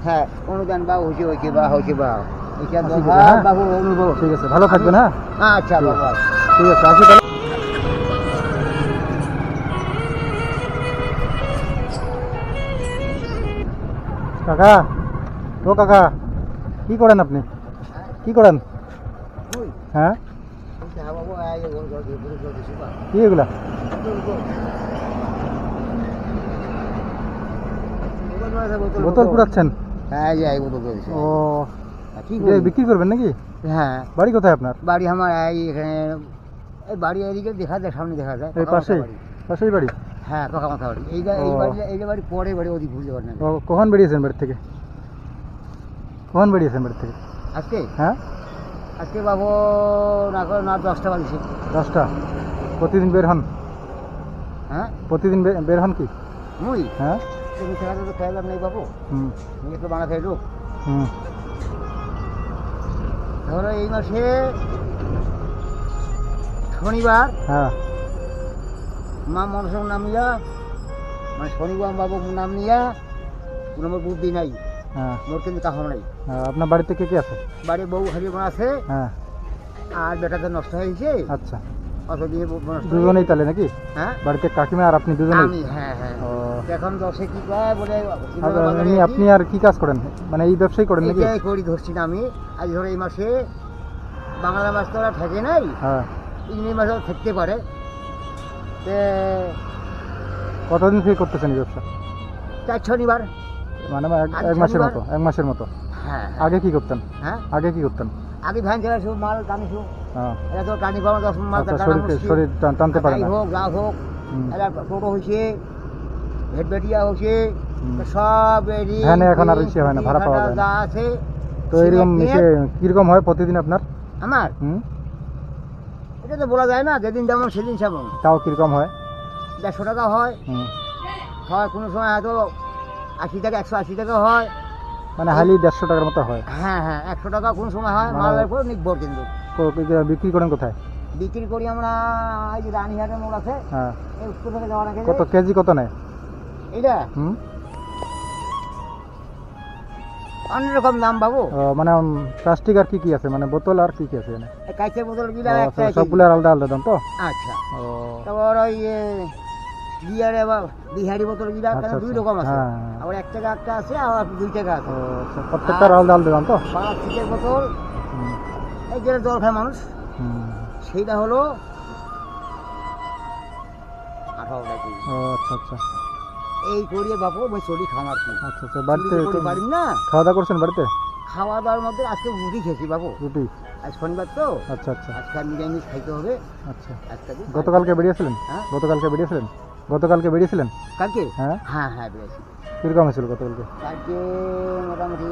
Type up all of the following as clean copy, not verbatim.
হ্যাঁ অনুদান বা হয়েছে বা এটা ঠিক আছে, দফা হ্যাঁ। বাবু অনুভব। ঠিক আছে, ভালো থাকবেন। হ্যাঁ, আচ্ছা বাবা। ঠিক আছে, আসি তাহলে। কাকা, ও কাকা, কি করেন আপনি? কি করেন? ওই, হ্যাঁ, হ্যাঁ বাবু, এই যে ওর ঘর দিয়ে পুরো জল দিছি বা। কি এগুলা? বোতল পুরাচ্ছেন? হ্যাঁ এই যে এই বোতল দিছি। ও, কি যে বিক্রি করবেন নাকি? হ্যাঁ বাড়ি কোথায় আপনার? বাড়ি আমার এই এখানে, এই বাড়ি এদিকে দেখা যায়, সামনে দেখা যায় এই পাকা মাথা পাশেই? বাড়ি। পাশেই বাড়ি? হ্যাঁ পাকা মাথা বাড়ি। এইটা এই ও। বাড়ি, এই যে বাড়ি পরে বাড়ি ওদিক ভুলতে পারেন না। ও, কখন বেরিয়েছেন বাড়ি থেকে? কখন বেরিয়েছেন বাড়ি থেকে? আজকে হ্যাঁ, আজকে বাবু না করে না 10টা বাজছে। 10টা? প্রতিদিন বের হন? হ্যাঁ প্রতিদিন বের হন কি? মুই হ্যাঁ, তুমি খেলা তো খেলাম নেই বাবু, হুম তুমি তো বানা খাইলো। হুম। ধরো এই মাসে শনিবার হ্যাঁ, মা মনসার নাম নিয়া, মানে শনিবার বাবু নাম নিয়া কোনো আমার বুদ্ধি নাই, হ্যাঁ। মোর কিন্তু কাহন নাই। আপনার বাড়িতে কে কে আছে? বাড়ি বউ হারিয়ে বোন আছে, হ্যাঁ, আর বেটাতে নষ্ট হয়েছে। আচ্ছা, অত দিয়ে নষ্ট হয়েছে। দুজনেই তাহলে নাকি? হ্যাঁ বাড়িতে কাকিমা আর আপনি দুজনেই? আমি, হ্যাঁ হ্যাঁ। ও, এখন দশে কি কয় বলে আর আপনি আর কি কাজ করেন? মানে এই ব্যবসায়ী করেন নাকি? এটাই করি ধরছি না আমি। আজ ধরো এই মাসে বাংলা মাস তো ওরা থাকে নাই, হ্যাঁ। ইংরেজি মাসেও থাকতে পারে। তে কতদিন থেকে করতেছেন এই ব্যবসা? 4 শনিবার। মানে আজ এক মাসের শনিবার। মতো? এক মাসের মতো। হ্যাঁ আগে কি করতেন? হ্যাঁ, আগে কি করতেন? আগে ভ্যান চালাইছো, মাল টানিছো। হ্যাঁ, এটা তো টানি পাবো 10 মাল আচ্ছা, টানা শরীর মুশকিল। শরীর টানতে পারে যাই না। হোক যা হোক, হুম। এটা টোটো হয়েছে, ভেটভেটিয়া হয়েছে, হুম। সব এরই ভ্যানে এখন আর ইচ্ছে হয় না, ভাড়া পাওয়া যায় না। যা আছে। তো এরকম কিরকম হয় প্রতিদিন আপনার? আমার হুম, এটা তো বলা যায় না, যেদিন যেমন সেদিন সেমন। তাও কিরকম হয়? 150 টাকা হয়, হুম, হয় কোনো সময় হয়তো 80 টাকা, 180 টাকা হয়। মানে হাইলি 150 টাকার মতো হয়। হ্যাঁ হ্যাঁ 100 টাকা কোন সময় হয়, মানে- মালের উপর নির্ভর। কিন্তু বিক্রি করেন কোথায়? বিক্রি করি আমরা এই যে রানীহাটের মোড় আছে, হ্যাঁ। এই উত্তর থেকে যাওয়ার আগে কত কেজি কত নেয়? এইটা হুম, অন্য রকম দাম বাবু। মানে প্লাস্টিক আর কি কি আছে, মানে বোতল আর কি কি আছে এখানে? এই কাঁচের বোতল গিলা ও, একটা আচ্ছা, সবগুলো আলাদা আলাদা দাম তো? আচ্ছা। ও, তারপর ওই বিয়ারে বা বিহারি বোতল গিলা আচ্ছা, কেন 2 আচ্ছা। রকম আছে। হ্যাঁ, হ্যাঁ। আবার 1 টাকা একটা আছে, আর 2 টাকা আছে। ও, আচ্ছা, প্রত্যেকটার আলাদা আলাদা দাম তো? প্লাস্টিকের বোতল, হুম, এই যে জল খায় মানুষ, হুম। সেইটা হলো 18 টাকা। ও, আচ্ছা আচ্ছা এই করিয়ে বাবু ওই চলি খামার কি আচ্ছা আচ্ছা। বাড়িতে চুরি করে পারি না। খাওয়া দাওয়া করছেন বাড়িতে? খাওয়া দাওয়ার মধ্যে আজকে রুটি খেয়েছি বাবু, রুটি? আজ শনিবার তো, আচ্ছা আচ্ছা আজকে আর নিরামিষ খাইতে হবে। আচ্ছা। একটা দিন গতকালকে বেরিয়েছিলেন? হ্যাঁ? গতকালকে বেরিয়েছিলেন? গতকালকে বেরিয়েছিলেন? কালকে হ্যাঁ। হ্যাঁ হ্যাঁ বেরিয়েছি। কিরকম হয়েছিল গতকালকে? কালকে মোটামুটি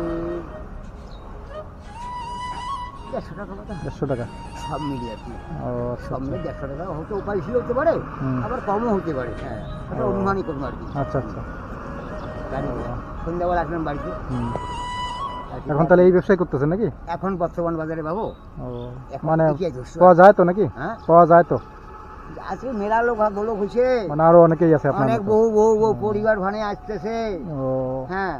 150 টাকা মতো, 150 টাকা? সব মিলিয়ে আর কি। ও, আচ্ছা সব আচ্ছা। মিলিয়ে 150 টাকা হয়তো বেশি হতে পারে, হুম। আবার কমও হতে পারে। হ্যাঁ এটা ও। অনুমানই করবো আর কি। আচ্ছা আচ্ছা। গাড়ি করে। সন্ধ্যাবেলা আসলাম বাড়িতে। হুম। আর কি এখন তাহলে এই ব্যবসায় করতেছেন নাকি? এখন বর্তমান বাজারে বাবু ও, এখন মানে টিকে ধরছে। পাওয়া যায় তো নাকি? হ্যাঁ পাওয়া যায় তো? আজকে মেলা লোক লোক হয়েছে, মানে আরো অনেকেই আছে আপনার অনেক মতো? বহু বহু বহু পরিবার ভানে আসতেছে। ও, হ্যাঁ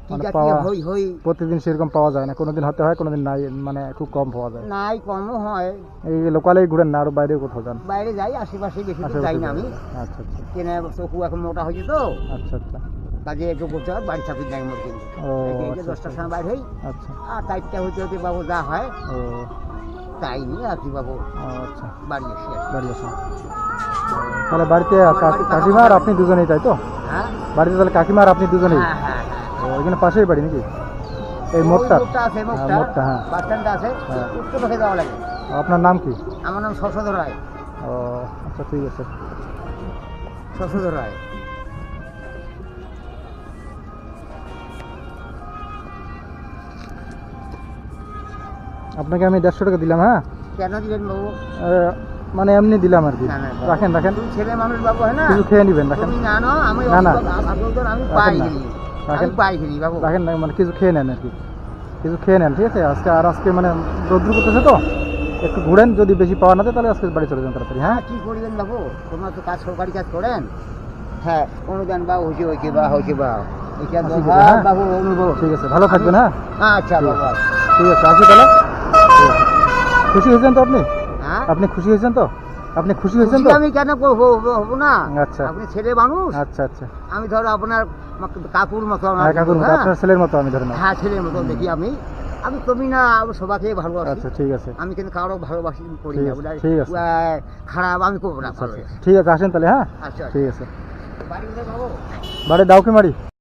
কি মানে জাতীয় পাওয়া- হই হই প্রতিদিন সেরকম পাওয়া যায় না, কোনোদিন হতে হয় কোনোদিন নাই, মানে খুব কম পাওয়া যায়। নাই, কমও হয়। এই লোকালেই ঘুরেন না, আরো বাইরে কোথাও যান? বাইরে যাই, আশেপাশে বেশি দূর আশেপাশে যাই না আমি। আচ্ছা আচ্ছা কেনে চকু এখন মোটা হয়েছে তো, আচ্ছা আচ্ছা। কাজে একটু বলতে হয়, বাড়ি চাকরি নাই মোট কিন্তু। ও, এই যে আচ্ছা, 10টার আচ্ছা। সময় বাইরে হই, আচ্ছা। আর 4টা হইতে হইতে বাবু যা হয় ও, তাই নিয়ে আর কি বাবু আচ্ছা। বাড়ি এসে আর কি। বাড়ি আসেন। তাহলে বাড়িতে আমার বাড়ি কাকিমা আর আপনি দুজনেই, তাই তো? হ্যাঁ বাড়িতে তাহলে কাকিমা আর আপনি দুজনেই? হ্যাঁ হ্যাঁ হ্যাঁ। ও, এখানে পাশেই বাড়ি নাকি? এই ওই মোড়টা? মোড়টা আছে, হ্যাঁ, মোড়টা মোড়টা, হ্যাঁ। বাস স্ট্যান্ডটা আছে, হ্যাঁ। উত্তর পাশে যাওয়া লাগে। আপনার নাম কি? আমার নাম শশধর রায়। ও, আচ্ছা, ঠিক আছে। শশধর রায়। আপনাকে আমি 150 টাকা দিলাম। হ্যাঁ, কেন দিলেন বাবু? মানে এমনি দিলাম আর কি। না, না, রাখেন রাখেন, তুমি ছেলে মানুষ বাবু, হ্যাঁ না? কিছু খেয়ে নেবেন, রাখেন। তুমি জানো আমি না, না। আমি রাখেন পাই না। গেলি, রাখেন। আমি পাই গেলি বাবু। রাখেন না, মানে কিছু খেয়ে নেন আর কি, কিছু খেয়ে নেন, ঠিক আছে? আজকে মানে রোদ্রু করতেছে তো, একটু ঘুরেন, যদি বেশি পাওয়া না যায় তাহলে আজকে বাড়ি চলে যান তাড়াতাড়ি। হ্যাঁ, হ্যাঁ কি করবেন বাবু, তোমরা তো কাজ সরকারি কাজ করেন। হ্যাঁ অনুদান বা হয়েছে বা এটা আসি দরকার, হ্যাঁ বাবু অনুভব। ঠিক আছে, ভালো থাকবেন হ্যাঁ। আচ্ছা বাবা। ঠিক আছে, আসি তাহলে। ঠিক আছে। খুশি হয়েছেন তো আপনি? হ্যাঁ, আপনি খুশি হয়েছেন তো? আপনি খুশি হয়েছেন খুশি তো? আমি কেন করবো, হবো না? আচ্ছা। আপনি ছেলে মানুষ, আচ্ছা আচ্ছা। আমি ধরো আপনার কাকুর মতো আমার হ্যাঁ কাকুর মতো, হ্যাঁ? আপনার ছেলের মতো আমি ধরে নাও। হ্যাঁ, ছেলের মতো দেখি আমি। আমি কমি না, আমি সবাইকে ভালোবাসি। আচ্ছা ঠিক আছে। আমি কিন্তু কারো ভালোবাসি করি ঠিক না, আছে, বুঝলে? ঠিক আছে। খারাপ আমি করবো না, আচ্ছা ভালো। আচ্ছা, ঠিক আছে, আসেন তাহলে হ্যাঁ। আচ্ছা, ঠিক আছে। বাড়ি কোথায় পাবো? বাড়ি ডাউকি মারি।